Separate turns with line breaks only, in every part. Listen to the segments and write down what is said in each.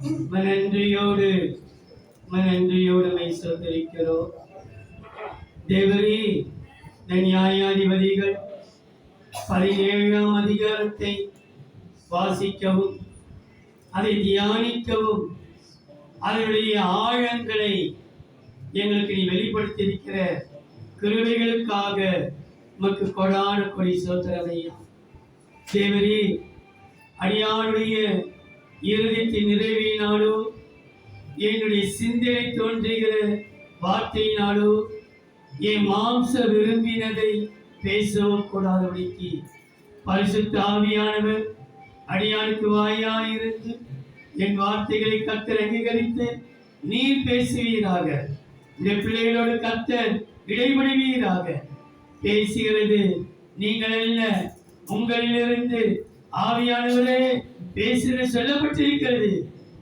நன்றியோடு சோதரிக்கிறோம். தேவரே, இந்த நியாயாதிபதிகள் 17ஆம் அதிகாரத்தை வாசிக்கவும் அதை தியானிக்கவும் அதனுடைய ஆழங்களை எங்களுக்கு நீ வெளிப்படுத்தியிருக்கிற கிருபைகளுக்காக உமக்கு கொடான கொடி சோதரமையா. தேவரே, அடியானுடைய இருதயத்தின் நிறைவினாலோ என்னுடைய சிந்தனை தோன்றுகிற வார்த்தையினாலோ என் மாம்ச விரும்பினதை பேசவும் கூடாதபடிக்கு பரிசுத்த ஆவியானவர் அடியானுக்கு வாயாயிருந்து என் வார்த்தைகளை கர்த்தர் அங்கீகரித்து நீர் பேசுவீராக. இந்த பிள்ளைகளோடு கர்த்தர் இடைபடுவீராக. பேசுகிறது நீங்கள் அல்ல, உங்களிலிருந்து ஆவியானவரே பேசுகிற சொல்லப்பட்டிருக்கிறது.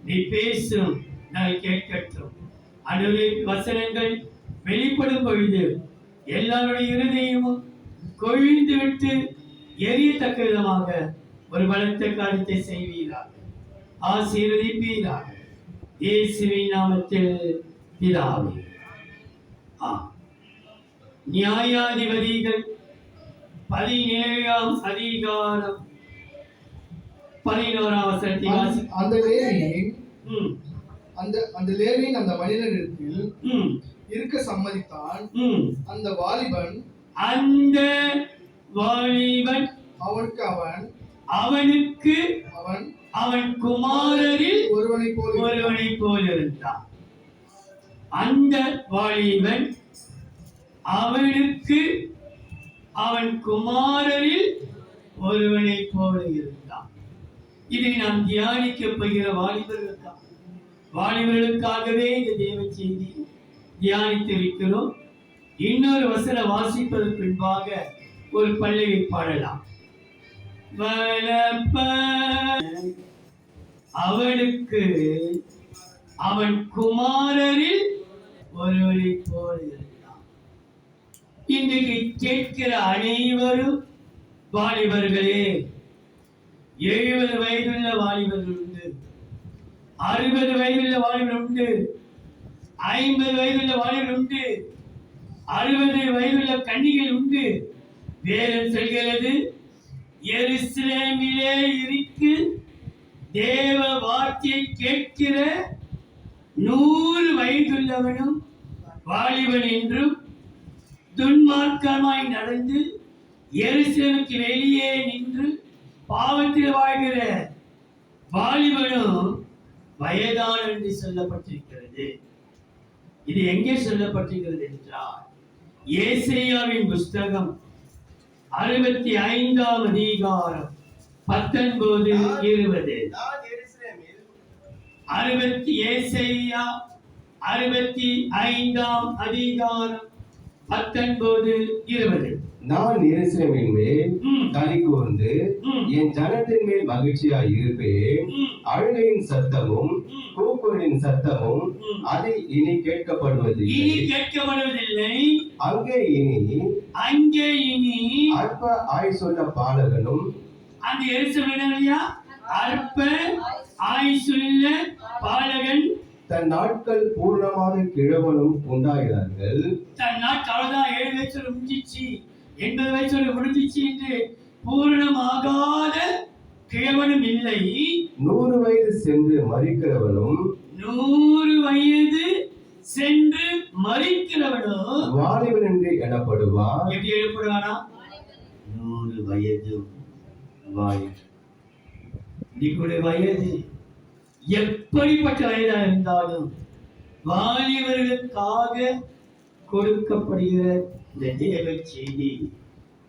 நீ பேசும், நாங்கள் கேட்கட்டும். அனுரை வசனங்கள் வெளிப்படும் பொழுது எல்லாருடைய இருதயமும் கொழிந்து விட்டு எரியத்தக்க விதமாக ஒரு பலத்த காரியத்தை செய்வீராக. ஆசீர்வதிப்பீராக. இயேசுவின் நாமத்தில் பிதாவே. நியாயாதிபதிகள் 17ஆம் அதிகாரம் 11ஆம் வசனத்தை வாசி.
அந்த லேவியின் அந்த மனிதனிடத்தில் இருக்க சம்மதித்தான். அந்த வாலிபன்
அவனுக்கு அவன் குமாரரில் ஒருவனை போல் இருந்தான். அந்த வாலிபன் அவனுக்கு அவன் குமாரரில் ஒருவனை போல இருந்தான். இதை நாம் தியானிக்க போகிற வாலிபர்களுக்காகவே இந்த தேவ செய்தி தியானித்திருக்கிறோம். இன்னொரு வசன வாசிப்பதற்கு பின்பாக ஒரு பல்லவி பாடலாம். அவனுக்கு அவன் குமாரரில் ஒருவனை போல இருந்தான். இன்றைக்கு கேட்கிற அனைவரும் வாலிபர்களே. 70 வயதுள்ள வாலிபர்கள் உண்டு, 60 வயதுள்ள வாலிபர் உண்டு, 50 வயதுள்ள வாலிபர் உண்டு, 60 வயதுள்ள கன்னிகள் உண்டு. வேதம் சொல்கிறது, எருசலேமிலே இருக்கு தேவ வார்த்தையை கேட்கிற 100 வயதுள்ளவனும் வாலிபன் என்றும் துன்மார்க்கமாய் நடந்து எருசலேமுக்கு வெளியே நின்று பாவத்தில் வாழ்கிற வாலிபனும் வயதான என்று சொல்லப்பட்டிருக்கிறது. இது எங்கே சொல்லப்பட்டிருக்கிறது என்றால் ஏசாயாவின் புஸ்தகம் 65ஆம் அதிகாரம் 19, 20. ஏசாயா 65ஆம் அதிகாரம் 19, 20.
நான் எருசலேமின் மேல் களி கூர்ந்து என் ஜனத்தின் மேல் மகிழ்ச்சியாய் இருப்பேன். அழுகையின் சத்தமும் கூக்குரலின் சத்தமும் அதை இனி கேட்கப்படுவதில்லை. அங்கே இனி அற்ப ஆயுசுள்ள பாலகனும்,
அந்த எருசலேமில் அற்ப ஆயுசுள்ள பாலகன்,
தன் நாட்கள் பூர்ணமாக கிழவனும் உண்டாகிறார்கள்.
தன் நாட்கள் 7 வயசு முடிஞ்சிச்சு, 80 வயசு முடிஞ்சிச்சு என்று பூரணமாகாத கிழவனும் இல்லை.
100 வயது சென்று மரிக்கிறவனும்,
100 வயது சென்று மரிக்கிறவனும்
வாலிபன் என்று எனப்படுவான்.
எப்படி எனப்படுவானா? 100 வயது வாலிபன். வயது எப்படிப்பட்ட வயதா இருந்தாலும் வாலிபர்களுக்காக கொடுக்கப்படுகிற இந்த தேவ செய்தி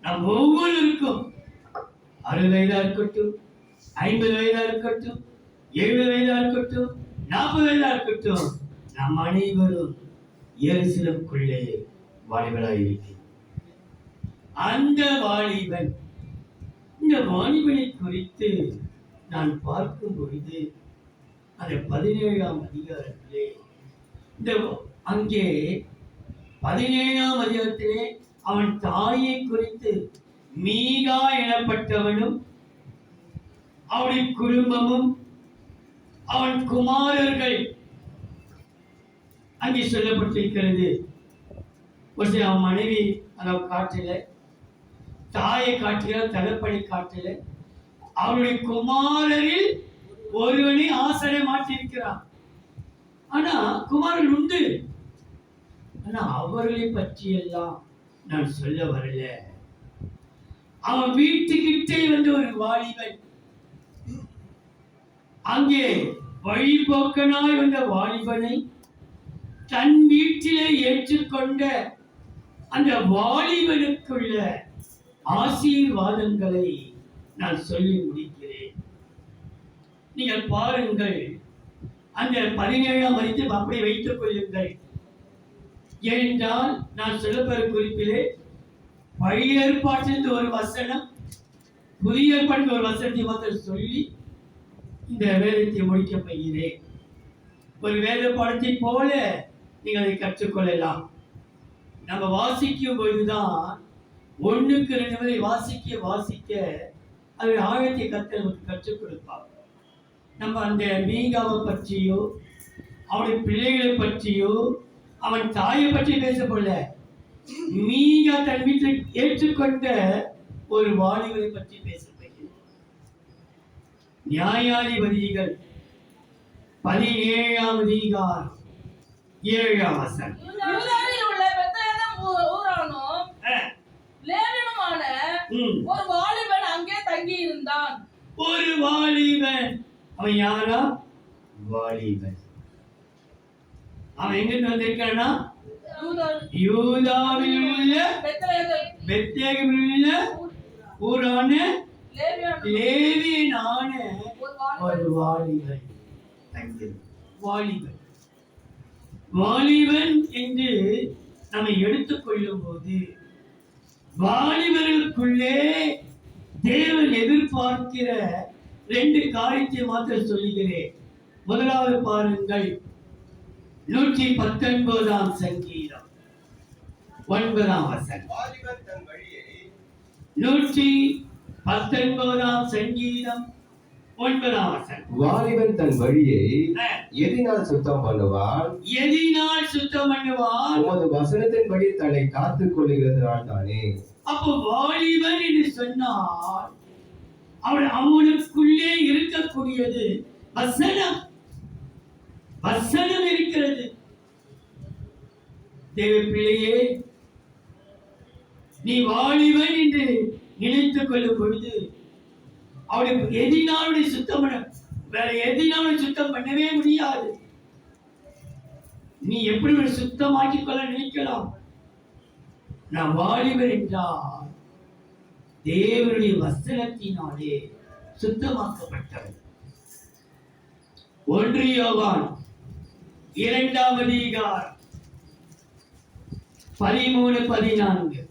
நம் ஒவ்வொருவருக்கும் 60 வயதா இருக்கட்டும், 50 வயதா இருக்கட்டும், 70 வயதா இருக்கட்டும், 40 வயதா இருக்கட்டும், நம் அனைவரும் எருசலேமுக்குள்ளே வாலிபராயிருக்கிறோம். அந்த வாலிபன், இந்த வாலிபனை குறித்து நான் பார்க்கும் பொழுது அந்த 17ஆம் அதிகாரத்திலே அங்கே 17ஆம் அதிகாரத்திலே அவன் தாயை குறித்து மீகா எனப்பட்டவனும் அவனுடைய குடும்பமும் அவன் குமாரர்கள் அங்கே சொல்லப்பட்டிருக்கிறது. ஒரு சில அவன் மனைவி அந்த காட்டில, தாயை காட்டில, தகப்பனை காட்டில, அவருடைய குமாரரில் ஒருவனை ஆசனை மாற்றிருக்கிறான். ஆனா குமாரன் உண்டு, ஆனா அவர்களை பற்றி எல்லாம் நான் சொல்ல வரல. அவன் வீட்டுக்கிட்டே வந்து ஒரு வாலிபன், அங்கே வழிபோக்கனாய் வந்த வாலிபனை தன் வீட்டிலே ஏற்றுக்கொண்ட அந்த வாலிபனுக்குள்ள ஆசீர்வாதங்களை நான் சொல்லி முடிக்கிறேன். நீங்கள் பாருங்கள், அந்த 17ஆம் வரைக்கும் அப்படி வைத்துக் கொள்ளுங்கள். ஏனென்றால் நான் சொல்லப்பெற குறிப்பிலே பழைய ஏற்பாட்டிலிருந்து ஒரு வசனம், புதிய ஏற்பாட்டில் ஒரு வசனத்தை மாத்திரம் சொல்லி இந்த வேதத்தை முடிக்க போகிறேன். ஒரு வேத பாடத்தை போல நீங்கள் அதை கற்றுக்கொள்ளலாம். நம்ம வாசிக்கும் பொழுதுதான் 1க்கு 2 முறை வாசிக்க அது ஆழத்தை நமக்கு கற்றுக் கொடுப்பார். நம்ம அந்த மீகாவை பற்றியோ அவனுடைய பிள்ளைகளை பற்றியோ அவன் தாயை பற்றி பேசப்படல, மீகா தன் வீட்டில் ஏற்றுக்கொண்ட ஒரு வாலிபரை பற்றி பேசப்படுகிறது. நியாயாதிபதிகள் 17ஆம் அதிகாரம் 7ஆம் வசனம்.
யூதாவில் உள்ள பெத்லகேம் ஊரானும் லேவியனுமான ஒரு வாலிபன் அங்கே தங்கி இருந்தான்.
ஒரு வாலிபன், அவன் யாரா? வாலிபன். அவன் எங்க வந்திருக்கானா? யூதாவில் உள்ள பெத்லகேமில் உள்ள ஊரான லேவியனான ஒரு வாலிபன். வாலிபன் வாலிபன் என்று நம்மை எடுத்துக்கொள்ளும் போது வாலிபர்களுக்குள்ளே தேவன் எதிர்பார்க்கிற 2 காரியத்தை மாத்திரம் சொல்லுகிறேன். முதலாவது பாருங்கள், 119ஆம் சங்கீதம் 9ஆம் வசனம். 119ஆம் சங்கீதம் 9ஆம் வசனம்.
வாலிபன் தன் வழியை எதினால் சுத்தம் பண்ணுவான்?
எதினால் சுத்தம் பண்ணுவான்?
உமது வசனத்தின்படி தன்னை காத்துக் கொள்ளுகிறதுனால் தானே.
அப்போ வாலிபன் என்று சொன்னால் அவனுக்குள்ளே இருக்கக்கூடியது வசனம். வசனம் இருக்கிறது. தேவ பிள்ளையே, நீ வாலிபன் என்று நினைத்துக் கொள்ளும் பொழுது அவனுக்கு எதினாலுடைய சுத்தம் பண்ண, வேற எதினாலும் சுத்தம் பண்ணவே முடியாது. நீ எப்படி ஒரு சுத்தமாக்கிக் கொள்ள நினைக்கலாம். நான் வாலிபன் என்றால் தேவனுடைய வசனத்தினாலே சுத்தமாக்கப்பட்டவன். 1 யோவான் 2ஆம் அதிகாரம் 13-14.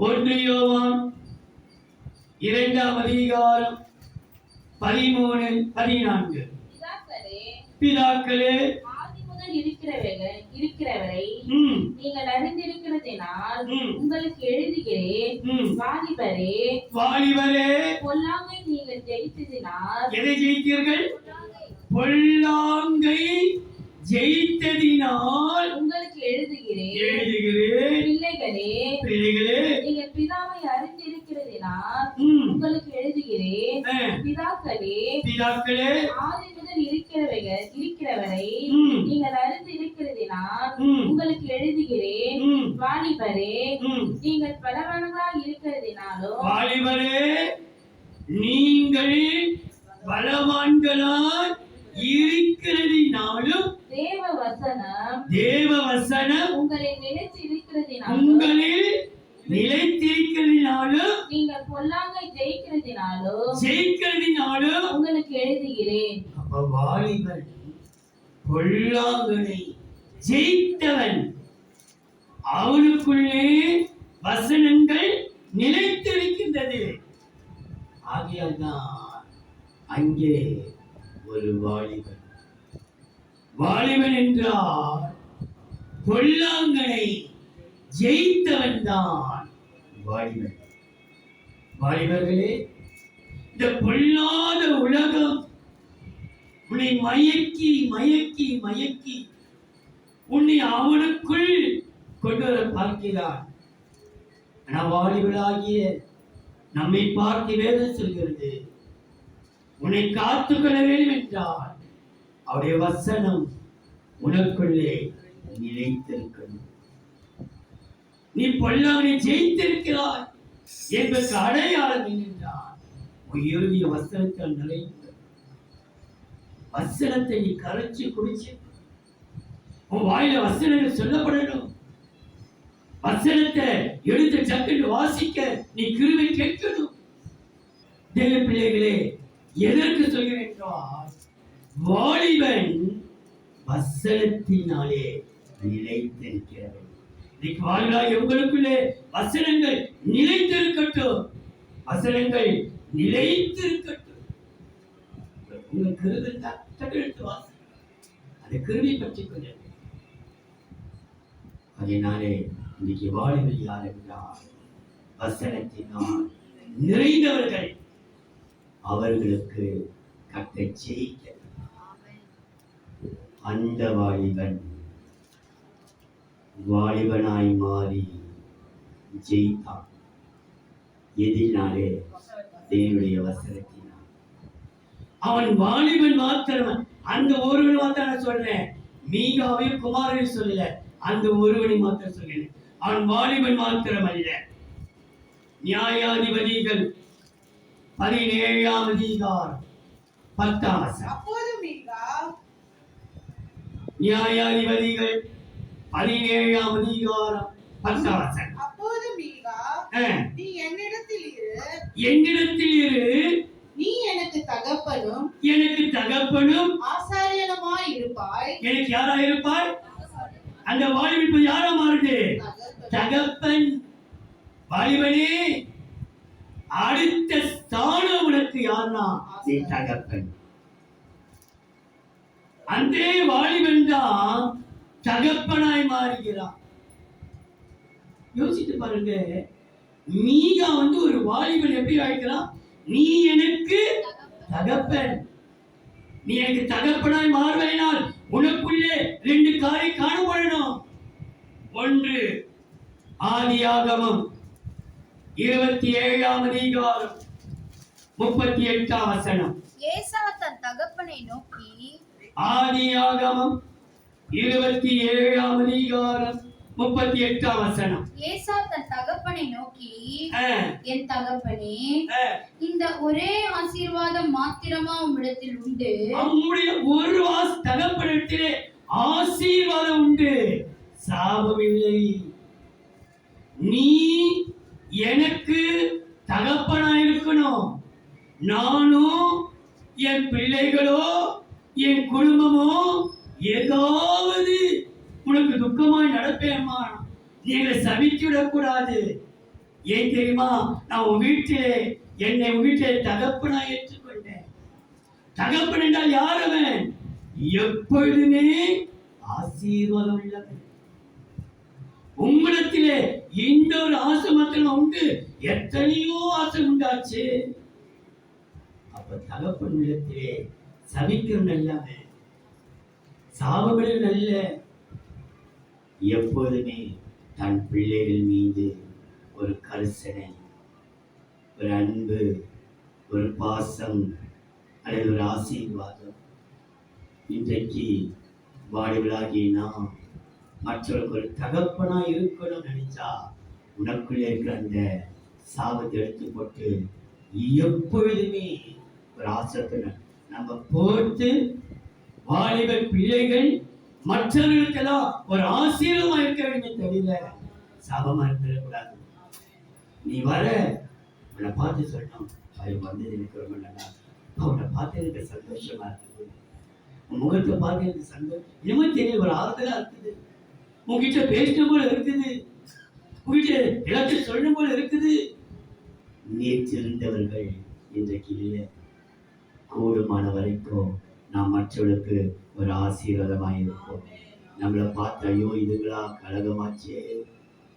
1 யோவான் 2ஆம் அதிகாரம் 13-14. பிதாக்களே,
ஆதிமுதல் இருக்கிறவரை நீங்கள் அறிந்திருக்கிறதினால் உங்களுக்கு எழுதுகிறேன். வாலிபரே, பொல்லாங்கை நீங்கள் ஜெயித்ததினால்.
எதை ஜெயித்தீர்கள்? பொல்லாங்கை ஜெயித்ததினால்
உங்களுக்கு எழுதுகிறேன்.
பிள்ளைகளே,
நீங்கள் பிதாவை அறிந்திருக்கிறதினால் உங்களுக்கு எழுதுகிறேன். பிதாக்களே, ஆதி முதல் இருக்கிறவரை நீங்கள் அறிந்திருக்கிறதினால் உங்களுக்கு எழுதுகிறேன். வாலிபரே, நீங்கள் பலவான்களாய் இருக்கிறதினாலும்.
வாலிபரே, நீங்கள் பலவான்களாய் இருக்கிறதினாலும் தேவ வசனம்
உங்களில்
நிலைத்திருக்கிறதினாலும்
நீங்கள் பொல்லாங்கை ஜெயிக்கிறதினாலும் உங்களுக்கு எழுதுகிறேன்.
அப்ப வாலிபன் பொல்லாங்கனை ஜெயித்தவன். அவனுக்குள்ளே வசனங்கள் நிலைத்திருக்கின்றது. ஆகையால் தான் அங்கே ஒரு வாலிபன். வாலிபன் என்றால் பொல்லாங்கனை ஜெயித்தவன் தான் வாலிபன். வாலிபர்களே, இந்த பொல்லாத உலகம் உன்னை மயக்கி மயக்கி மயக்கி உன்னை அவனுக்குள் கொண்டு வர பார்க்கிறான். வாலிபர்களாகிய நம்மை பார்த்து வேதம் சொல்கிறது, உன்னை காத்துக்கொள்ள வேண்டும் என்றால் அவருடைய வசனம் உனக்குள்ளே நிலைத்திருக்கணும். நீ பொல்லாங்கனை ஜெயித்திருக்கிறாய் என்பதற்கு அடையாளம் என்னென்றால் உயர்ந்திய வசனத்தால் நிறைந்த வசனத்தை நீ கரைச்சி குடிச்சு உன் வாயில வசனங்கள் சொல்லப்படணும். வசனத்தை எடுத்து சக்கென்று வாசிக்க நீ கிருபை கேட்கணும். தேவ பிள்ளைகளே, எதற்கு சொல்கிறேன் என்றால் வாலிபன் வசனத்தினாலே நிலைத்திருக்கிறது. இன்னைக்கு வாழ்நாள் உங்களுக்குள்ளே வசனங்கள் நிலைத்திருக்கட்டும். வசனங்கள் நிலைத்திருக்கட்டும். உங்கள் கிருபை எடுத்து வாசி, அதை கிருபை பற்றி கொள்ள. அதனாலே இன்னைக்கு வாலிபர் யார் என்றால் வசனத்தினால் நிறைந்தவர்கள். அவர்களுக்கு கர்த்தர் ஜெயிக்க அந்த வாலிபனாய் மாறி ஜெயித்தான். எதினாலே? தேவனுடைய வசனத்தினால். அவன் வாலிபன் மாத்திரம், அந்த ஒருவன் மாத்திரம் சொல்றேன், மீகாவையும் குமாரையும் சொல்லல, அந்த ஒருவனை மாத்திரம் சொல்கிறேன். அவன் வாலிபன் மாத்திரம் அல்ல. நியாயாதிபதிகள் 17ஆம் அதிகாரம் 10ஆம் வசனம்.
அப்போது மீகா,
நியாயாதிபதிகள் 17ஆம் அதிகாரம் 10ஆம் வசனம்.
அப்போது மீகா, நீ என்னிடத்தில் இரு, நீ எனக்கு தகப்பனும் ஆசாரியனுமாய் இருப்பாய்.
எனக்கு யாரா இருப்பாய்? அந்த வாலிபன் யாரா மாறுது? தகப்பன். வாலிபனே, அடுத்த ஸ்தானம் உனக்கு யாருன்னா நீ தகப்பன். அந்த வாலிபன் தான் தகப்பனாய் மாறுகிறான். யோசித்து பாருங்க, மீகா ஒரு வாலிபன் எப்படி ஆயிக்கலாம்? நீ எனக்கு தகப்பன், நீ எனக்கு தகப்பனாய் மாறுவேனால் உனக்குள்ளே 2 காரியம் காணப்படணும். ஒன்று, ஆதியாகமம் 27ஆம் அதிகாரம் 38ஆம் வசனம்.
ஏசா தன் தகப்பனை நோக்கி,
ஆதியாகமம் 27ஆம் அதிகாரம் 38ஆம் வசனம்.
ஏசா தன் தகப்பனை நோக்கி, என் தகப்பனே, இந்த ஒரே ஆசீர்வாதம் மாத்திரமா உம்மிடத்தில் உண்டு?
நம்முடைய ஒரு தகப்பனிடத்திலே ஆசீர்வாதம் உண்டு, சாபம் இல்லை. நீ எனக்கு தகப்பனா இருக்கணும். நானும் என் பிள்ளைகளோ என் குடும்பமோ ஏதாவது உனக்கு துக்கமாய் நடப்பேமா, நீங்க சபிச்சுவிடக் கூடாது. ஏன் தெரியுமா? நான் உன் வீட்டிலே என்னை உன் வீட்டிலே தகப்பனா ஏற்றுக்கொண்டேன். தகப்பன் என்றால் யார்? அவன் எப்பொழுதுமே ஆசீர்வாதம் உள்ளவன். உங்களிடத்திலே இந்த ஒரு ஆசை மாத்திரம் உண்டு, எத்தனையோ ஆசை உண்டாச்சு. அப்ப தகப்பன் உள்ளத்திலே சபிக்கும் நல்ல, சாபங்களில் நல்ல, எப்போதுமே தன் பிள்ளைகள் மீது ஒரு கரிசனை, ஒரு அன்பு, ஒரு பாசம் அல்லது ஒரு ஆசீர்வாதம். இன்றைக்கு வாலிபர்களாகிய நாம் மற்றவர்களுக்கு ஒரு தகப்பனா இருக்கணும் நினைச்சா உனக்குள்ளே இருக்கிற அந்த சாபத்தை எடுத்து போட்டு எப்பொழுதுமே ஒரு ஆசைப்பட நம்ம போட்டு வாலிப பிள்ளைகள் மற்றவர்களுக்கெல்லாம் ஒரு ஆசீர்வாதமா இருக்க வேண்டிய தெரியல, சாபமா இருக்கக்கூடாது. நீ வர உன்னை பார்த்து சொல்லணும், அது வந்தது எனக்கு ரொம்ப நல்லா, உன்னை பார்த்து எனக்கு சந்தோஷமா இருக்குது, உன் முகத்தை பார்த்து எனக்கு சந்தோஷம், இனிமே தெரியல, ஒரு ஆறுதலா இருக்குது, உங்ககிட்ட பேசணும் போல இருக்குது, உங்ககிட்ட எல்லாத்தையும் சொல்லணும் போல இருக்குது. நேற்று இருந்தவர்கள் இன்றைக்கு இல்லை. கூடுமான வரைக்கும் நாம் மற்றவர்களுக்கு ஒரு ஆசீர்வாதமாக இருக்கும். நம்மளை பார்த்து ஐயோ இதுங்களா கழகமாச்சே,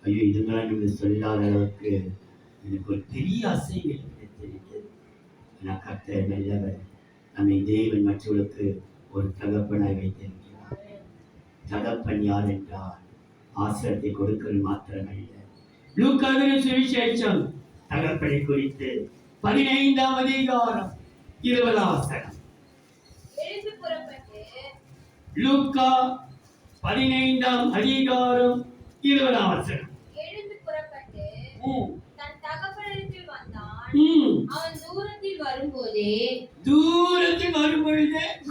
ஐயோ இதுங்களா நம்ம சொல்லாத அளவுக்கு எனக்கு ஒரு பெரிய அசைவு கிடைத்திருக்கிறது. ஆனால் கர்த்தர் நல்லவர். நம்மை தேவன் மற்றவர்களுக்கு ஒரு தகப்பனாய் வைத்திருக்கிறார். தகப்பன் யார் என்றால் ஆசிரியத்தை கொடுக்கிறது மாத்திரமல்ல. லூக்காவின் சுவிசேஷம் தகப்பனை குறித்து 15ஆம் அதிகாரம் 20ஆம் வசனம்.
எழுந்து புறப்பட்டு
லூக்கா 15ஆம் அதிகாரம் 20ஆம் வசனம்.
எழுந்து புறப்பட்டு தன் தகப்பனிடத்தில் வந்தான். அவன் தூரத்தில் வரும்போதே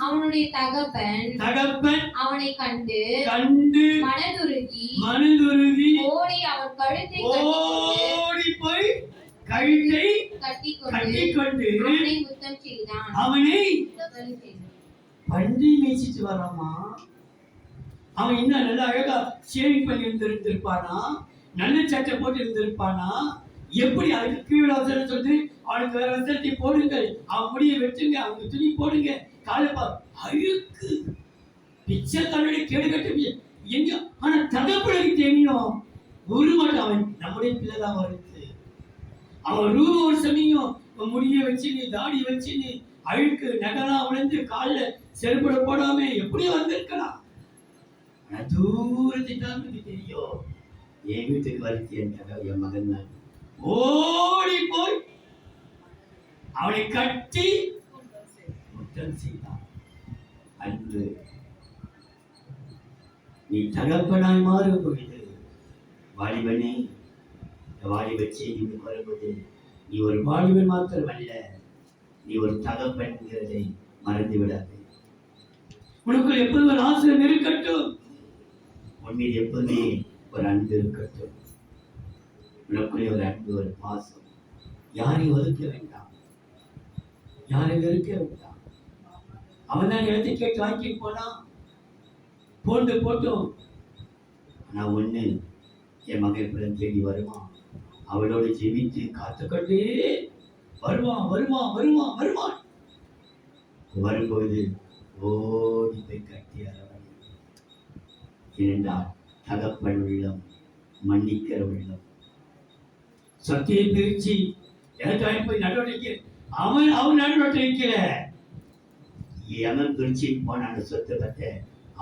அவனுடைய தகப்பன் அவனை கண்டு மனதுருகி ஓடி அவன்
ஓடி போய் கழுத்தை கட்டிக்கொண்டு
அவனை முத்தம் செய்தான்.
அவனை பன்றி மேய்ச்சிட்டு வராமா. அவன் இன்னும் நல்லா அழகா ஷேவிங் பண்ணி இருந்திருப்பானா, நல்ல சட்டை போட்டு இருந்திருப்பானா. எப்படி அதுக்கு கீழே வசனம் சொல்லி அவனுக்கு வேற வசனத்தை போடுங்கள், அவன் முடிய வெட்டுங்க, அவங்க துணி போடுங்க, காலப்பா அழுக்கு பிச்சைக்காரனுடைய கேடு கட்ட எங்க. ஆனா தகப்பனுக்கு தெரியும் ஒரு மட்டும் அவன் நம்முடைய பிள்ளைதான் வருது. அவன் ரூப ஒரு சமயம் முடிய வச்சு நீ தாடி வச்சு நீ அழுக்கு நகலாம் விழுந்து காலில் செருப்பட போடாம எப்படி வந்திருக்கலாம். ஆனா தூரத்தை தான் தெரியும் என் வீட்டுக்கு வருத்தி என் மகன் தான். ஓடி போய் அவனை கட்டி முத்தம் செய்தான். அன்று நீ தகப்பனாய் மாறும் பொழுது வாலிபனே, வாலிப செய்தி வரும்போது நீ ஒரு வாலிபன் மாத்திரமல்ல, நீ ஒரு தகப்பன்கிறதை மறந்து விடாது. உனக்குள் எப்போதும் ஒரு ஆசிரியர் இருக்கட்டும், உன் மீது எப்போதுமே ஒரு அன்பு இருக்கட்டும். உனக்குள்ளே ஒரு அன்பு, ஒரு பாசம். யாரையும் ஒதுக்க வேண்டாம், யாரையும் வெறுக்க வேண்டாம். அவன் தான் இடத்தை கேட்டு வாங்கிட்டு போனான், போட்டும். ஆனா ஒண்ணு, என் மகன் பிறன் தேடி வருவான், அவளோடு ஜெபித்து காத்துக்கொண்டே வருவான். வரும்போது ஓடி போய் கட்டி அரவணை. ஏனென்றால் தகப்பன் உள்ளம், மன்னிக்கிற உள்ளம். சத்தியை பிரிச்சு எனக்கு போய் நடவடிக்கை அவன் நடவடிக்கை அவன் பிரிச்சு போனான். சொத்தை பத்த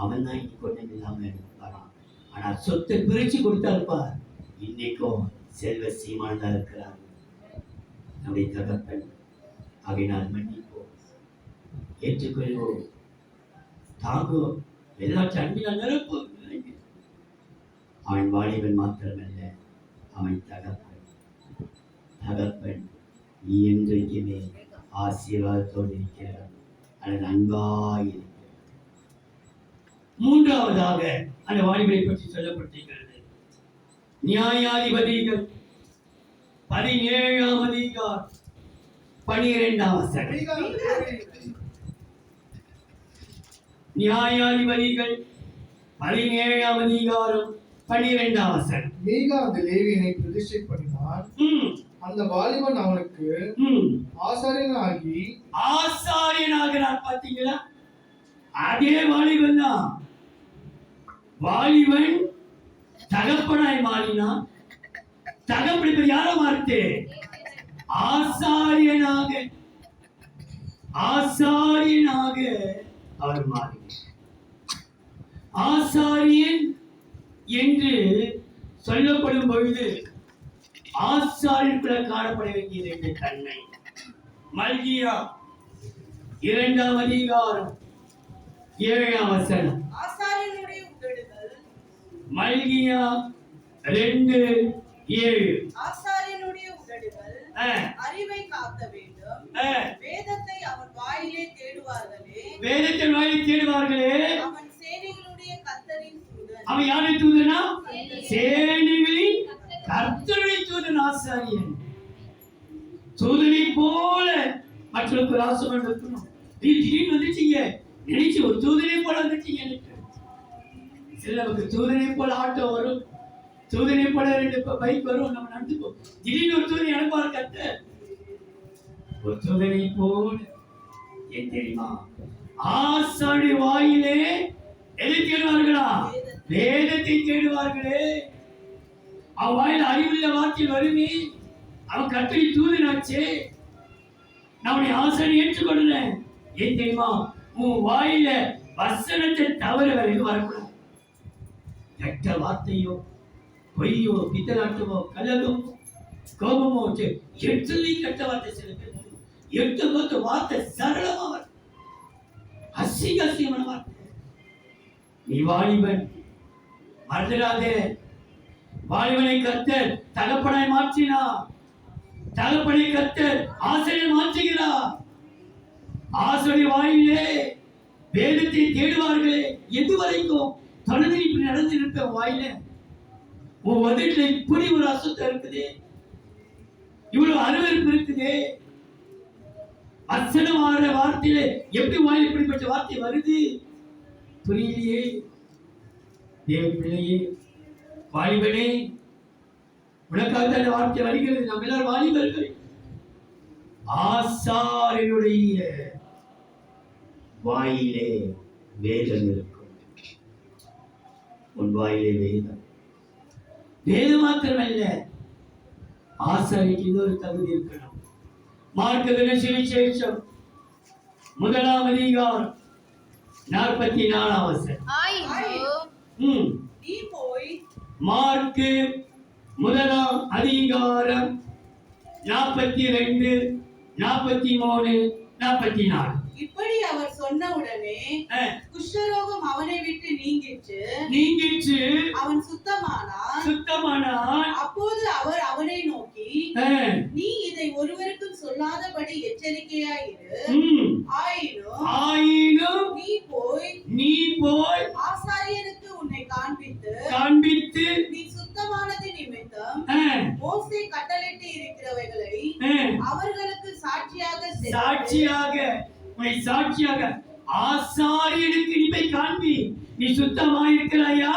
அவன் தான் இன்னைக்கு ஒன்றும் இல்லாம வரான். ஆனா சொத்தை பிரிச்சு கொடுத்தாருப்பா, இன்னைக்கும் செல்வ சீமான் தான் இருக்கிறார் நம்முடைய தகப்பன். அவையினால் மன்னிப்போம், ஏற்றுக்கொள்வோம், தாங்குவோம், எல்லாற்ற அன்பினால் நிரப்பும். அவன் வாலிபன் மாத்திரமல்ல, அவன் தகப்பன். நீ என்றைக்குமே ஆசீர்வாதத்தோடு இருக்கிறான், அல்லது அன்பாயிருக்கிறான். மூன்றாவதாக அந்த வாலிபனை பற்றி சொல்லப்பட்டிருக்கிறது. நியாயாதிபதிகள் 17ஆம் அதிகாரம் 12ஆம் வசனம். நியாயாதிபதிகள் 17ஆம் அதிகாரம் 12ஆம் வசனம்.
மீகா அந்த லேவியனை பிரதிஷ்டை பண்ணினான். அந்த வாலிபன் அவனுக்கு ஆசாரியனாகிறான். பாத்தீங்களா, அதே வாலிபன் தான். வாலிபன் தகப்பனாய் மாறினான். தகப்பன் யாரோ மாறிட்டு ஆசாரியனாக அவர் மாறினார். ஆசாரியன் என்று சொல்லப்படும் பொழுது ஆசாரியனுக்குள்ள காணப்பட வேண்டியது என்ற தன்மை. மல்கியா 2ஆம் அதிகாரம் 7ஆம் வசனம்.
ஆசாரியனுடைய உதடுகள்.
மல்கியா 2:7.
ஆசாரியனுடைய உதடுகள் அறிவை காக்க வேண்டும். வேதத்தை அவன் வாயிலே தேடுவார்களே. அவன் சேனைகளுடைய கர்த்தரின் தூதன். அவன் யாரை தூதனா? சேனைகளின் கர்த்தருடைய தூதன். ஆசாரியன் தூதனை போல மற்றவருக்கு ராசமன் இருக்கணும். திடீர்னு வந்துட்டீங்க, நினைச்சு ஒரு தூதனை போல வந்துட்டீங்க. சிலருக்கு தூதனை போல ஆட்டோ வரும், தூதனை போல 2 பைக் வரும், நம்ம நடந்துப்போம். திடீர்னு ஒரு தூதனை அனுப்பார் கர்த்தர். ஒரு தூதனை போல ஏன் தெரியுமா? ஆசாரிய வாயிலே எதை தேடுவார்களா? வேதத்தை தேடுவார்களே. அவன் வாயில அறிவுள்ள வார்த்தை வருமே. அவன் கர்த்தரின் தூதனாச்சே. நான் உன்னை ஆசாரி ஏற்றுக்கொள்றேன். ஏன் தெரியுமா? உன் வாயில வசனத்தை தவிர வேற எதுவும் வரக்கூடாது. கெட்ட வார்த்தையோ பொய்யோ பித்தலாட்டமோ கலகமோ கோபமோ எட்டுலி கெட்ட வார்த்தை சில பேர் எட்டு பத்து வார்த்தை சரளமா வரும். அசிங்கமான வார்த்தை. நீ வாலிபன், மறந்துடாதே. வாலிபனை கர்த்தர் தகப்பனாய் மாற்றினார். தகப்பனை கர்த்தர் ஆசிரியர் மாற்றுகிறார். ஆசிரியர் வாயிலே வேதத்தை தேடுவார்களே, எது வரைக்கும் தொடர்ந்து இப்படி நடந்து இருக்க வாயில உன் வதில இப்படி ஒரு அசுத்தம் இருக்குது, இவ்வளவு அருவருப்பு இருக்குது. வசனமான வார்த்தையில எப்படி வாயில் இப்படிப்பட்ட வார்த்தை வருது புரியலையே. தேவ பிள்ளையே, வாலிபனே, உனக்காக அந்த வார்த்தை வருகிறது. நம்ம எல்லாரும் வாலிபர்கள். ஆசாரியனுடைய வாயிலே வேதம் இருக்கும். உன் வாயிலே வேதம். வேதம் மாத்திரமல்ல, ஆசாரிக்கு இன்னொரு தகுதி இருக்கணும். மார்க்கு சுவிசேஷம் 1 அதிகாரம் 44 வசனம்.
நீ போய்
மார்க்கு 1 அதிகாரம் 42, 43, 44.
இப்படி அவர் சொன்ன உடனே குஷ்டரோகம் அவனை விட்டு நீங்கிற்று, அவன் சுத்தமானான். அப்போது அவர் அவனை நோக்கி, நீ இதை ஒருவருக்கும் சொல்லாதபடி எச்சரிக்கையாயிரு. ஆயினும் நீ போய் ஆசாரியனுக்கு உன்னை காண்பித்து நீ சுத்தமானது நிமித்தம் மோசே கட்டளையிட்டு இருக்கிறவைகளை அவர்களுக்கு சாட்சியாக
ஆசாரியனுக்கு நீ போய் காண்பி. நீ சுத்தமா இருக்கிறாயா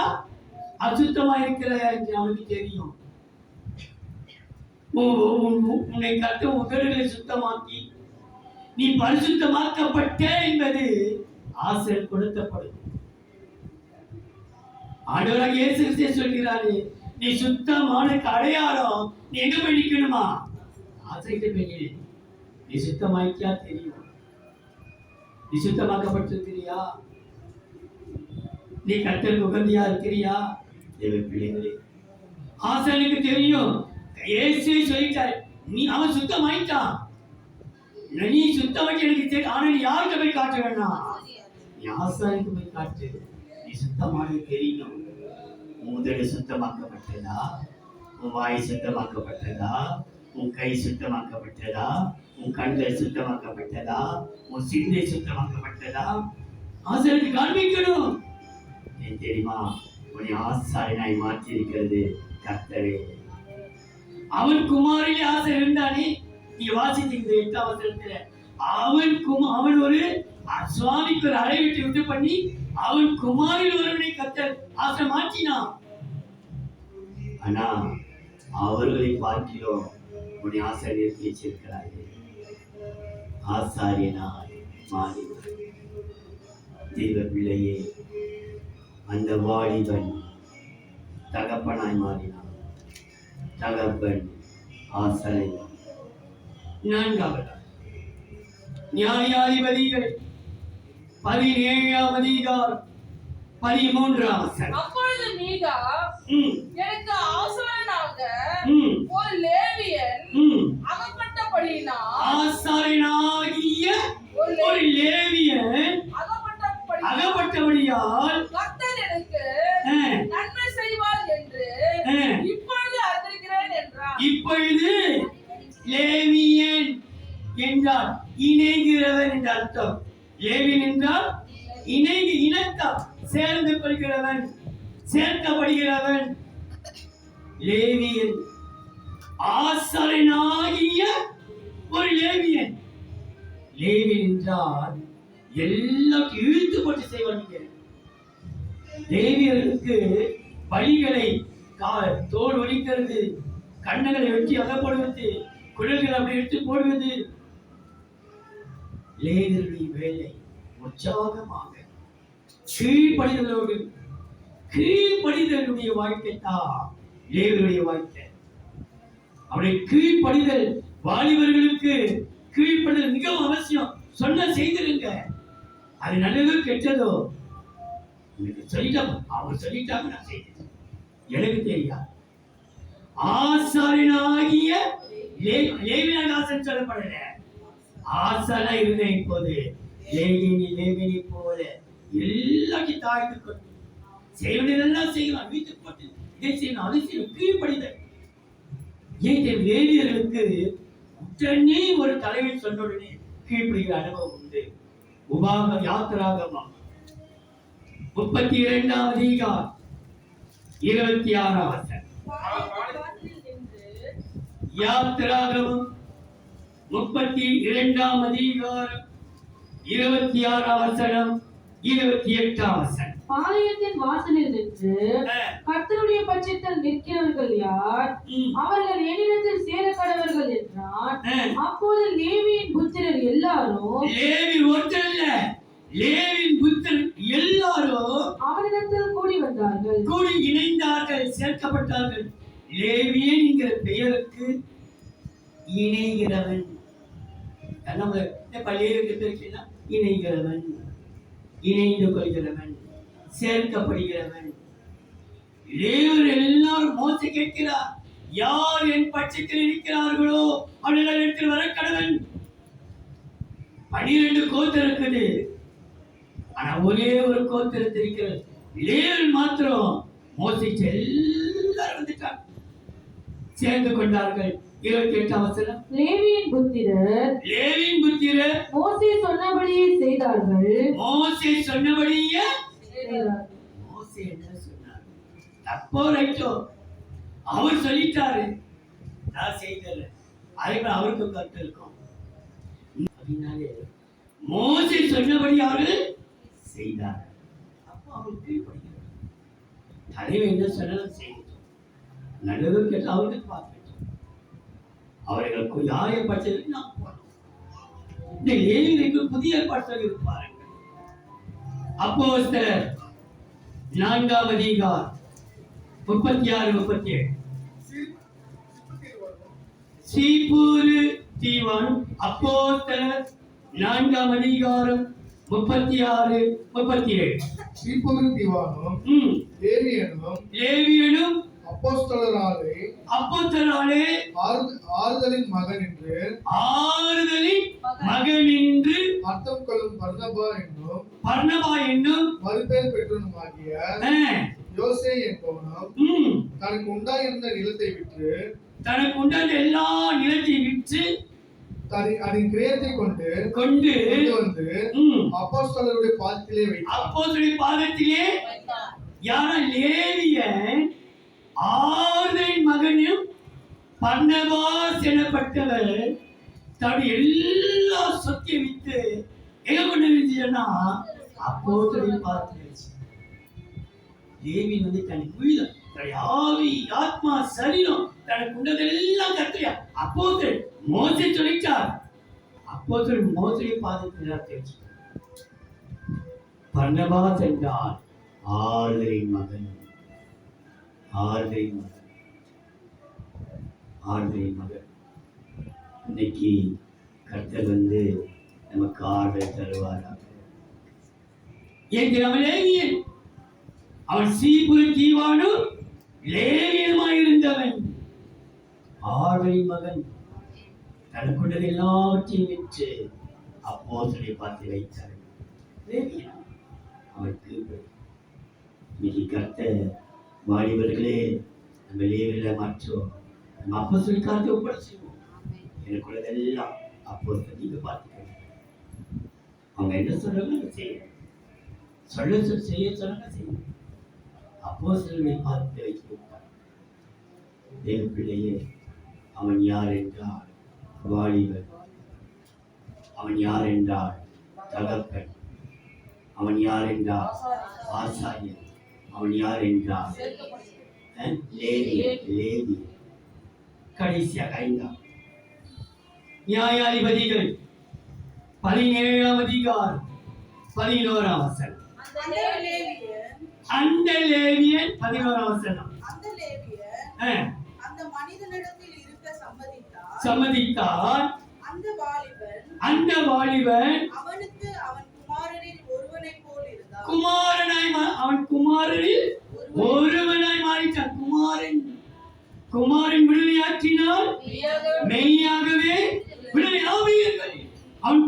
அசுத்தமா இருக்கிறாயா என்று அவனுக்கு தெரியும். உன்னை கட்ட உதடுகளை சுத்தமாக்கி நீ பரிசுத்தமாக்கப்பட்ட என்பது ஆசிரியர் கொடுக்கப்படும். ஆண்டவராக இயேசு கிறிஸ்து சொல்கிறாரே, நீ சுத்தமான அடையாளம். நீ எங்க போய் நிக்கணுமா? ஆசிரியர் போய் நீ சுத்தமாக்கியா தெரியும். நீ சுத்தமாக்கப்பட்டிருக்கிறியா? நீ கர்த்தருக்கு உகந்தியா இருக்கிறியா? தேவ பிள்ளைகளே, ஆசாரியனுக்கு தெரியும். இயேசு சொல்லிட்டாரு, அவன் சுத்தமாயிட்டான். நீ சுத்தமாக்கி எனக்கு தெரியும். ஆனா நீ யாருக்கு போய் காட்ட வேண்டாம், நீ ஆசாரியனுக்கு போய் காட்டு. நீ சுத்தமாக தெரியணும். உன் உதடு சுத்தமாக்கப்பட்டதா? உன் வாய் சுத்தமாக்கப்பட்டதா? உன் கை சுத்தமாக்கப்பட்டதா? உன் கண்கள் சுத்தமாக்கப்பட்டதா? உன் சிந்தை சுத்தமாக்கப்பட்டதா? ஆசாரியனுக்கு காண்பிக்கணும். ஏன் தெரியுமா? உன்னை ஆசாரியனாய் மாற்றி இருக்கிறது கர்த்தரே. அவன் குமாரிலே ஆசை இருந்தானே. நீ வாசித்தீங்க 8ஆம் வசனத்துல. அவன் ஒரு சுவாமிக்கு ஒரு அறை விட்டு பண்ணி அவன் குமாரில் ஒருவனை கர்த்தர் ஆசை மாற்றினான். ஆனா அவர்களை பார்க்கிறோம் உன்னை ஆசாரியர் பேச்சிருக்கிறார்கள். ஆசாரியனாய் மாறி தெய்வ பிள்ளையே, அந்த வாலிபன் தகப்பனாய் மாறினான். தகப்பன் ஆசாரியன். 4வது நியாயாதிபதிகள் 17ஆம் அதிகாரம் 13ஆம் வசனம்.
அப்பொழுது மீகா, எனக்கு ஆசாரியனாக ஒரு லேவியன் அகப்பட்டபடியினால்,
ஆசாரியனாகிய ஒரு லேவியன் அகப்பட்டபடியால்
கர்த்தர் எனக்கு நன்மை செய்வார் என்று இப்பொழுது அறிந்திருக்கிறேன் என்றார்.
இப்பொழுது லேவியன் என்றால் இணைகிறவன் என்ற அர்த்தம். லேவியன் என்றால் இணக்கம், சேர்ந்து கொள்கிறவன், சேர்க்கப்படுகிறவன். லேவியன் ஆசாரியனாகிய ஒரு லேவியன். லேவியன் என்றால் எல்லாத்தையும் இழுத்து போட்டு செய்வாங்க. லேவியர்களுக்கு பலிகளை தோல் ஒலிக்கிறது, கண்ணங்களை வெட்டி அகப்படுவது, குடல்களை அப்படி எடுத்து போடுவது லேவியர்களுடைய வேலை. உற்சாகமாக கீழ்ப்படிதலுடைய வாழ்க்கை தான் லேவியருடைய வாழ்க்கை. அவருடைய கீழ்ப்படிதல் வாலிபர்களுக்கு கீழ்ப்படுதல் மிகவும் அவசியம். சொன்ன செய்திருங்க. அது நல்லதோ கெட்டதோ எனக்கு சொல்லிட்டா, அவர் சொல்லிட்டாங்க, நான் செய்தேன். எனக்கு தெரியாது. ஆசாரியனாகிய லேவியனாகாசன் சொல்லப்படல. ஆசாரா இருந்தேன். இப்போது லேவியனை போல எல்லாத்தையும் தாழ்த்து கொண்டு செய்வதெல்லாம் செய்யலாம். வீட்டுக்கு போட்டு இதை செய்யணும், அதை செய்யணும், கீழ்ப்படிதல். ஏன் லேவியர்களுக்கு உடனே ஒரு தலைவன் சொன்ன உடனே கீழ்ப்படுகிற அனுபவம் உண்டு. உபாக யாத்திராகமம் 32ஆம் அதிகாரம் 26ஆம் வசனம். யாத்திராகமம் 32ஆம் அதிகாரம் 26ஆம் வசனம் 28ஆம் வசனம்.
பாளையத்தின் வாசலில் நின்று கர்த்தருடைய பட்சத்தில் நிற்கிறவர்கள் யார்? அவர்கள் என்னிடத்தில் சேர கடவர்கள் என்றான். அப்போது லேவியின் புத்திரர் எல்லாரும்,
லேவி ஒருத்தர் இல்ல, லேவியின் புத்திரர் எல்லாரும்
அவனிடத்தில் கூடி வந்தார்கள்,
கூடி இணைந்தார்கள், சேர்க்கப்பட்டார்கள். லேவியன் என்கிற பெயருக்கு இணைகிறவன். நம்ம பள்ளியிற்கு பேருக்கெல்லாம் இணைகிறவன், இணைந்து கொள்கிறவன், சேர்க்கப்படுகிறவன். லேவியர் எல்லாரும் மோசே கேட்கிறார், யார் என் பட்சத்தில் இருக்கிறார்களோ அவர்கள் இடத்தில் வர கடவன். 12 கோத்திரம் இருக்குது, ஆனா ஒரே ஒரு கோத்திரத்தில் இருக்கிறது. லேவியர் மாத்திரம் மோசே எல்லாரும் வந்துட்டாங்க, சேர்ந்து கொண்டார்கள். 28ஆம் வசனம்.
லேவியின் புத்திரர் மோசே சொன்னபடியே செய்தார்கள்.
மோசே சொன்னபடியே மோசே என்ன சொன்னார்? தப்போ ரைட்டோ அவர் சொல்லிட்டாரு, நான் செய்தல. அதுக்கு அவருக்கு கருத்து இருக்கும். அதனாலே மோசே சொன்னபடி அவர்கள் செய்தார்கள். அப்போ அவருக்கு கீழ்ப்படிகிறார். தலைவர் என்ன சொன்னாலும் செய்யட்டும், நல்லது கேட்டு அவருக்கு பார்க்கட்டும். அவர்களுக்கு யாரை பட்சத்துக்கு நாம் போனோம். இந்த லேவியருக்கு புதிய ஏற்பாட்டில் இருப்பார்கள். அப்போஸ்தலர் 4ஆம் அதிகாரம் 36-37. சீப்பூரு தீவானும் அப்போஸ்தலர் 4ஆம் அதிகாரம் 36-37.
சீப்போரு தீவானும்
லேவியனும்
அப்போஸ்தலராலே ஆறுதலின் மகன் என்று அர்த்தம் கொள்ளும் பர்னபா என்னும் மறுபெயர் பெற்றவனுமாகிய யோசே என்பவனும் தனக்கு உண்டாயிருந்த நிலத்தை விற்று
எல்லா நிலத்தையும் விற்று
அதன் கிரயத்தை கொண்டு வந்து அப்போஸ்தலருடைய பாதத்திலே வைத்தார்.
யார லேவியன் ஆறுதலின் மகனும் பர்னபாஸ் எனப்பட்டவர் தன்னுடைய எல்லா சொத்தையும் வித்து எங்க கொண்டு இருந்துச்சுன்னா அப்போஸ்தலரின் பாதத்தில். லேவியன் வந்து தன் முழுதும் தன்னுடைய ஆவி, ஆத்மா, சரீரம் தனக்கு உண்டதெல்லாம் கத்திரியா அப்போஸ்தலர் மோசே சொல்லிட்டார். அப்போஸ்தலர் மோசே பாதத்தில் வச்சு பர்னபாஸ் என்றால் ஆறுதலின் மகன். ஆறுதலின் மகன். இன்னைக்கு கர்த்தர் வந்து நமக்கு ஆறுதல் தருவாராக. அவன் லேவியன், அவன் சீப்புரு தீவானும் லேவியனுமாயிருந்தவன். ஆறுதலின் மகன் தனக்குண்டது எல்லாவற்றையும் விற்று அப்போஸ்தலரை பார்த்து வைத்தார். லேவியன் அவனுக்கு இன்னைக்கு கர்த்தர் வாலிபர்களே நம்ம லேவியர்களை மாற்றுவோம். நம்ம அப்போஸ்தலர் காலத்தை ஒப்படைச்சுவோம். எனக்குள்ளதெல்லாம் அப்போஸ்தலர் நீங்க பார்த்துக்கணும். அவங்க என்ன சொல்றாங்க செய்யணும், செய்ய சொன்னாங்க செய்யணும். அப்போஸ்தலரை பார்த்து வைத்திருப்பார். தேவ பிள்ளையே, அவன் யார் என்றால் வாலிபன், அவன் யார் என்றால் தகப்பன், அவன் யார் என்றால் ஆசாரியன், அவன் யார் என்றால் லேவி. கடைசியாக 5ஆம் நியாயாதிபதிகள் 17ஆம் அதிகாரம் 11ஆம் வசனம். அந்த லேவியன் 11ஆம் வசனம்.
அந்த மனிதனிடத்தில் இருக்க சம்மதித்தார்.
சம்மதித்தார்.
அந்த வாலிபன்
அந்த வாலிபன்
அவனுக்கு அவன் குமாரரில் ஒருவனைப் போல் இருந்தான்.
அவன் குமாரரில் ஒருவனாய் மாறிட்டான். குமாரன் விடுதலையாற்றினால் மெய்யாகவே விடுதலை ஆவீர்கள். அவன்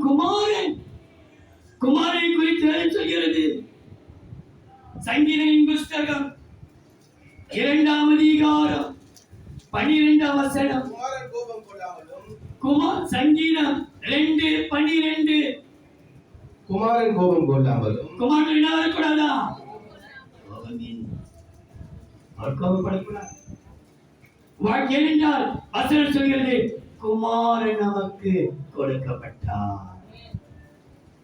குமாரனை குறித்து வேலை சொல்கிறது. சங்கீதங்களின் புஸ்தகம் 2ஆம் அதிகாரம் 12ஆம் வசனம்.
குமாரன் கோபம் கொள்ளாமலும்
சங்கீதம் 2:12.
குமாரன் கோபம் கொள்ளாமலும்
குமாரன் என்ன வரக்கூடாதா? அவர் கோபப்படக்கூடாது. ஏனென்றால் வசனம் சொல்கிறது குமாரன் நமக்கு கொடுக்கப்பட்டார்.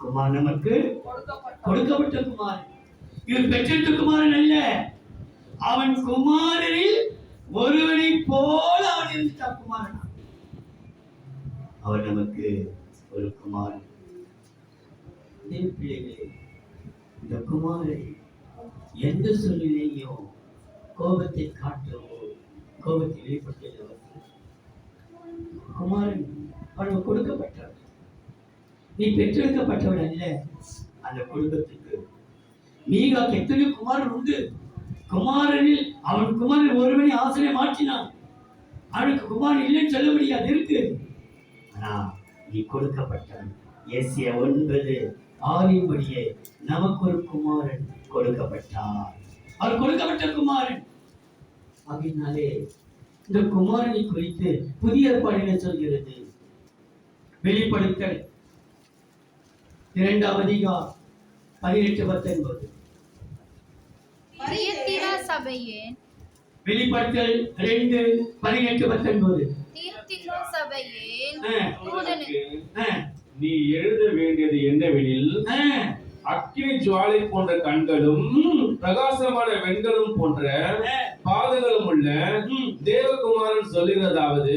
குமாரன் நமக்கு கொடுக்கப்பட்ட குமாரன். இவர் பெற்றெடுத்த குமாரன் அல்ல, அவன் குமாரனில் ஒருவனை போல அவன் இருந்தான். குமாரன் அவர் நமக்கு ஒரு குமாரன். பிள்ளைகளே, இந்த குமாரன் எந்த சூழ்நிலையும் கோபத்தை காட்டவோ கோபத்தை வெளிப்படுத்தவர் குமாரன் அவனுக்கு கொடுக்கப்பட்டவர். நீ பெற்றெடுக்கப்பட்டவன் அல்ல. அந்த குடும்பத்துக்கு மீகாக்கு எத்தனையோ குமாரன் உண்டு. அவன் குமாரன் ஒருவனை ஆசிரியை மாற்றினான். அவனுக்கு குமாரன் இல்லைன்னு சொல்ல முடியாது, இருக்கு. ஆனா நீ கொடுக்கப்பட்டவன். ஏசியா 9:6 நமக்கு ஒரு குமாரன் கொடுக்கப்பட்டார். அவர் கொடுக்கப்பட்ட குமாரன். அப்படின்னாலே இந்த குமாரனை குறித்து புதிய ஏற்பாடு சொல்கிறது. வெளிப்படுத்தல் 2ஆம் அதிகாரம் 18-19.
தியத்திரா சபையின்
வெளிப்படுத்தல் 2:18-19.
தியத்திரா சபையின்
நீ எழுத வேண்டியது என்னவெனில், அக்கினி ஜுவாலை போன்ற கண்களும் பிரகாசமான வெண்களும் போன்ற பாதங்களும் உள்ள தேவகுமாரன் சொல்லுகிறதாவது,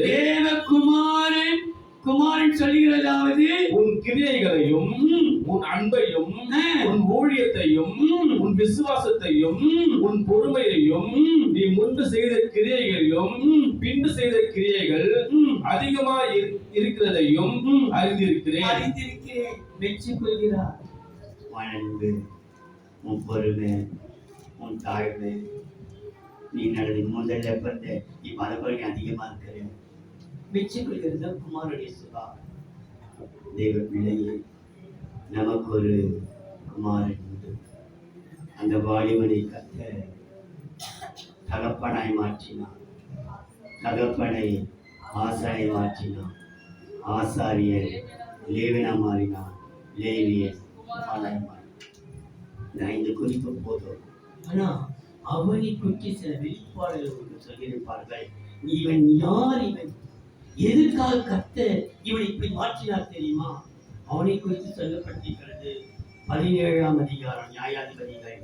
குமாரன் சொல்லுகிறதாவது, உன் கிரியைகளையும் உன் அன்பையும் உன் ஊழியத்தையும் உன் விசுவாசத்தையும் உன் பொறுமையையும் நீ முன்பு செய்த கிரியைகளையும் பின்பு செய்த கிரியைகள் அதிகமா இருக்கிறதையும் அறிந்திருக்கிறேன்.
வெற்றி கொள்கிறார். உன் அன்பு, உன் பொறுமை, உன் தாழ்வு, நீ நடந்து முதல்ல பிறந்த இப்ப அதை போல நீ அதிகமா இருக்கிற வெற்றி கொள்கிறது குமாரனுடைய சுபாவம். தெய்வ பிள்ளையே, நமக்கு ஒரு குமாரன் உண்டு. அந்த வாலிபனை கத்த தகப்பனாய் மாற்றினான். தகப்பனை ஆசாரியை மாற்றினான். ஆசாரியர் லேவினா மாறினான். லேவியர் குமாரனாய் மாறினான். இந்த குறிப்பு போதும். ஆனா அவனை குறித்து சில வெளிப்பாடுகள் சொல்லியிருப்பார்கள். இவன் யார்? இவன் எதுக்காக கர்த்தர் இவனை இப்படி மாற்றினார் தெரியுமா? அவனை குறித்து சொல்லப்பட்டிருக்கிறது 17ஆம் அதிகாரம் நியாயாதிபதிகள்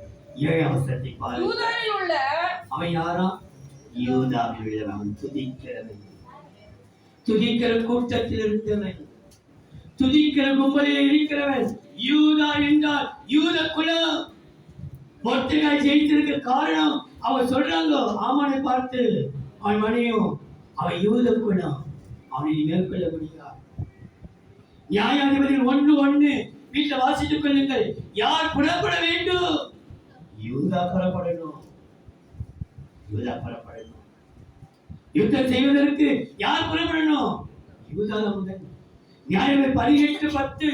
7ஆம் வசனத்தை பாருங்கள். அவன் யாரா? யூதாவில் உள்ளவன். அவன் துதிக்கிறவன், துதிக்கிற கூட்டத்தில் இருந்தவன், துதிக்கிற கும்பலில் இருக்கிறவன். யூதா என்றால் யூத குலம். மொர்தெகாய் ஜெயித்திருக்க காரணம் அவன் சொல்றாங்க. ஆமானை பார்த்து அவன் மனையும் அவன் யூத குலம், அவனை மேற்கொள்ள முடியாது. நியாயாதிபதிகள் 1:1 வீட்டுல வாசித்துக் கொள்ளுங்கள். யார் புறப்பட வேண்டும்? யூதா புறப்படணும். யூதா புறப்படணும். யுத்தம் செய்வதற்கு யார் புறப்படணும்? யூதா முதல். நியாயம் 18:10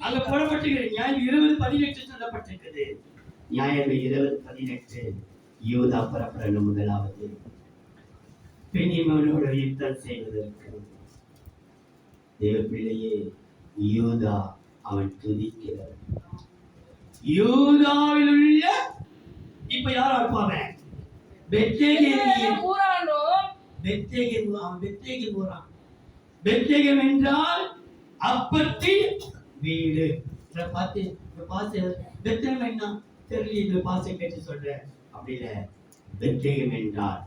அங்க புறப்பட்டுகிறது. நியாயம் 20:18 சொல்லப்பட்டிருக்கிறது. நியாயம் 20:18 யூதா புறப்படணும். முதலாவது பெண்ணியமனோட யுத்தம் செய்வதற்கு. தேவ பிள்ளையே, யூதா அவன் துதிக்கிறார். யூதாவில் உள்ள இப்ப யார் அப்பாவ? பெத்லகேம் என்றால் அப்பத்தின் வீடு. பெத்லகேம் என்ன தெரியல, பாச கேட்டு சொல்றேன். அப்படி இல்ல, பெத்லகேம் என்றால்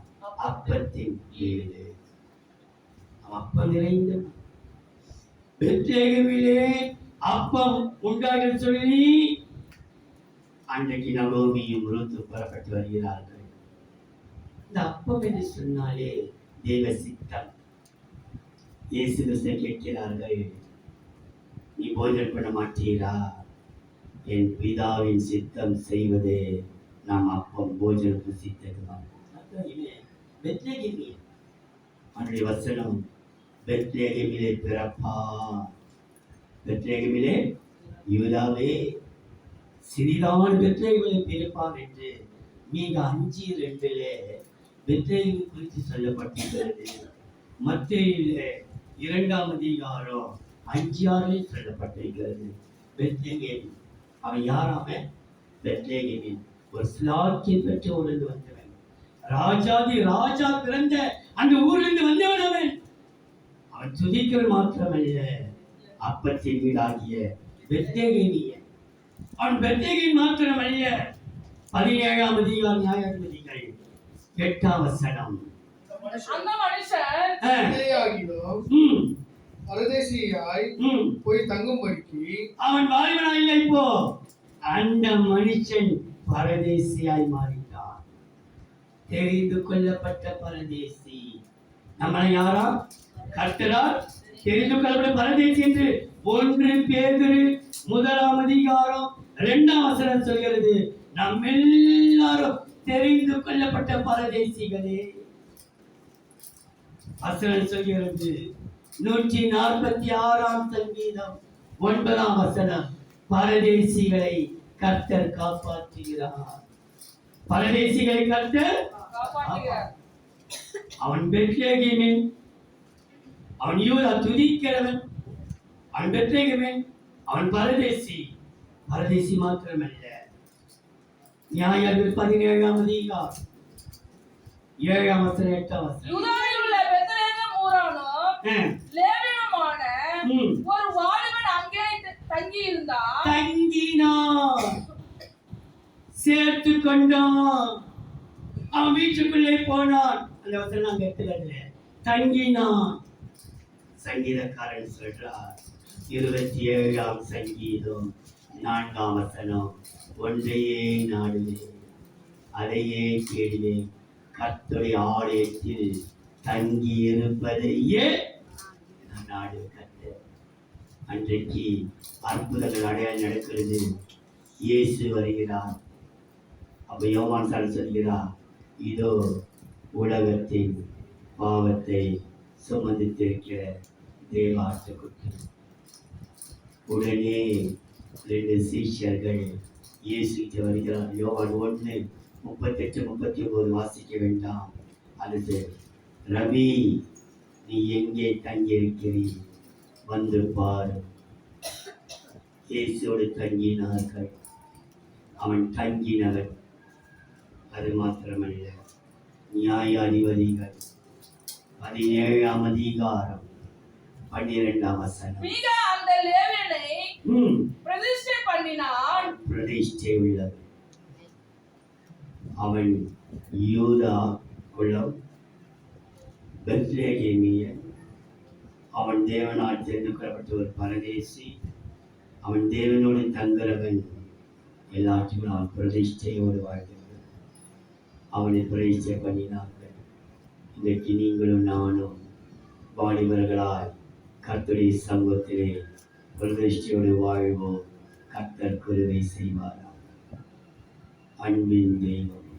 அப்பத்தின் வீடு. அப்பம் நிறைந்த பெத்லகேமிலே அப்பம் உண்டாக சொல்லி அன்றைக்கு நகோமியும் ரூத்து புறப்பட்டு வருகிறார்கள். இந்த அப்பம் என்று சொன்னாலே தேவ சித்தம்.
இயேசு கிறிஸ்து கேட்கிறார்கள், நீ போஜனம் பண்ண மாட்டீரா? என் பிதாவின் சித்தம் செய்வதே நாம் அப்பம் போஜனம் புசித்ததுதான். அவனுடைய வசனம், பெத்லேகேமிலே பிறப்பா, பெத்லேகேமிலே யூதாவே சிறிதான பெத்லேகேமிலே பிறப்பார் என்று மீக 5:2 பெத்லேகேம் குறித்து சொல்லப்பட்டிருக்கிறது. மத்தேயுவிலே 2ஆம் அதிகாரம் 5:6 சொல்லப்பட்டிருக்கிறது. பெத்லேகேம் அவன் யாராம? பெத்லேகேமில் ஒரு ஸ்லாக்கியம் பெற்று ஊரிலிருந்து வந்தவன், ராஜாதி ராஜா பிறந்த அந்த ஊரிலிருந்து வந்தவன். அவன் துதிக்கல் மாத்திரமல்ல, அப்பத்தின் வீடாகிய பெத்லேகேமியன். அவன் பெத்லேகேம் மாத்திரமல்ல, 17ஆம் அதிகாரம் நியாயாதிபதிகள் 8ஆம் வசனம்.
அந்த மனுஷன்
இளையாகிலும் பரதேசியாய் போய் தங்கும்படிக்கு
அவன் வாலிபனா இல்லை. இப்போ அந்த மனுஷன் பரதேசியாய் மாறிட்டான். தெரிந்து கொள்ளப்பட்ட பரதேசி. நம்மளை யாரா? கர்த்தரால் தெரிந்து கொள்ளப்பட்ட பரதேசி என்று 1 பேதுரு 1ஆம் அதிகாரம் 2ஆம் வசனம் சொல்கிறது. நம்ம எல்லாரும் தெரிந்து கொள்ளப்பட்ட பரதேசிகளே. வசனம் சொல்கிறது 146ஆம் சங்கீதம் 9ஆம் வசனம், பரதேசிகளை கர்த்தர் காப்பாற்றுகிறார். பரதேசிகளை கர்த்தர்
காப்பாற்றுகிறார்.
அவன் பெத்லேகேமின், அவன் யூதா துதிக்கிறவன். அவன் பெத்லேகேமின், அவன் பரதேசி. பரதேசி மாத்திரமல்ல, நியாயாதிபதிகள் 17ஆம் அதிகாரம் 7ஆம் வசனம் 8ஆம் வசனம்.
யூதாவில் உள்ள பெத்லகேம் ஊரானும் லேவியனுமான ஒரு வாலிபன் அங்கே தங்கி
தங்கினான், சேர்த்து கொண்டான். அவன் வீட்டுக்குள்ளே போனான். அந்த வசனம் அங்க இருக்கிறது. தங்கினான். சங்கீதக்காரன் சொல்றார், 27ஆம் சங்கீதம் 4ஆம் வசனம், ஒன்றையே நாடுவேன், அதையே தேடுவேன், கர்த்தருடைய ஆலயத்தில் தங்கி இருப்பதையே நான் நாடு. கர்த்தர் அன்றைக்கு அற்புதங்கள் அடையாளம் நடக்கிறது. இயேசு வருகிறார். அப்ப யோவான் சார் சொல்கிறார், இதோ உலகத்தின் பாவத்தை சுமந்திருக்கிற தேவாட்டுக்குட்டி. உடனே 2 சீஷர்கள் இயேசு வருகிறார். யோவான் 1:38-39 வாசிக்க வேண்டாம். அது, ரவி, நீ எங்கே தங்கியிருக்கிறீர், வந்து பாரு. இயேசுவோடு தங்கினார்கள். அவன் தங்கினவன். அது மாத்திரமல்ல, நியாயாதிபதிகள் 17ஆம் அதிகாரம் 12ஆம் வசனம்.
மீகா அந்த லேவியனை பிரதிஷ்டை பண்ணினான்.
பிரதிஷ்டை உள்ளது. அவன் யூதா குலம், பெத்லேகேமியன். அவன் தேவனால் தெரிந்து கொள்ளப்பட்ட ஒரு பரதேசி. அவன் தேவனோடு தங்குறவன். எல்லாத்தையும் அவன் பிரதிஷ்டையோடு வாழ்கிறான். அவனை பிரதிஷ்டை பண்ணினார்கள். இன்றைக்கு நீங்களும் நானும் வாலிபர்களாய் கர்த்தருடைய சமூகத்திலே பிரதிஷ்டையோடு வாழ்வோம். கர்த்தர் கிருபை செய்வாராம். அன்பின் தெய்வம்,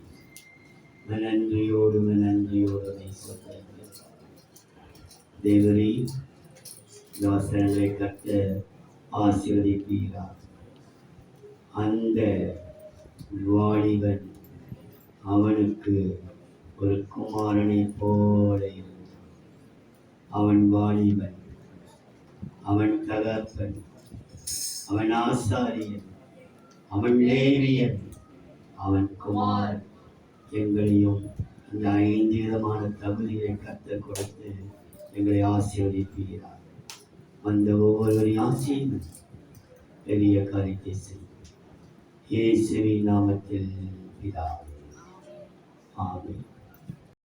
நன்றியோடு சொல்கிறேன். தேவரே, இந்த வசனங்களை கர்த்தர் ஆசீர்வதிப்பீரார். அந்த வாலிபன் அவனுக்கு ஒரு குமாரனை போல இருந்தான். அவன் வாலிபன், அவன் தகப்பன், அவன் ஆசாரியன், அவன் லேவியன், அவன் குமாரன். எங்களையும் இந்த 5 விதமான தகுதியை கற்றுக் கொடுத்து எங்களை ஆசீர்வதிப்பீரார். அந்த ஒவ்வொருவரையும் ஆசீர்வதி பெரிய காரியத்தை செய். இயேசுவின் நாமத்தில் பிதாவே, ஆமென்.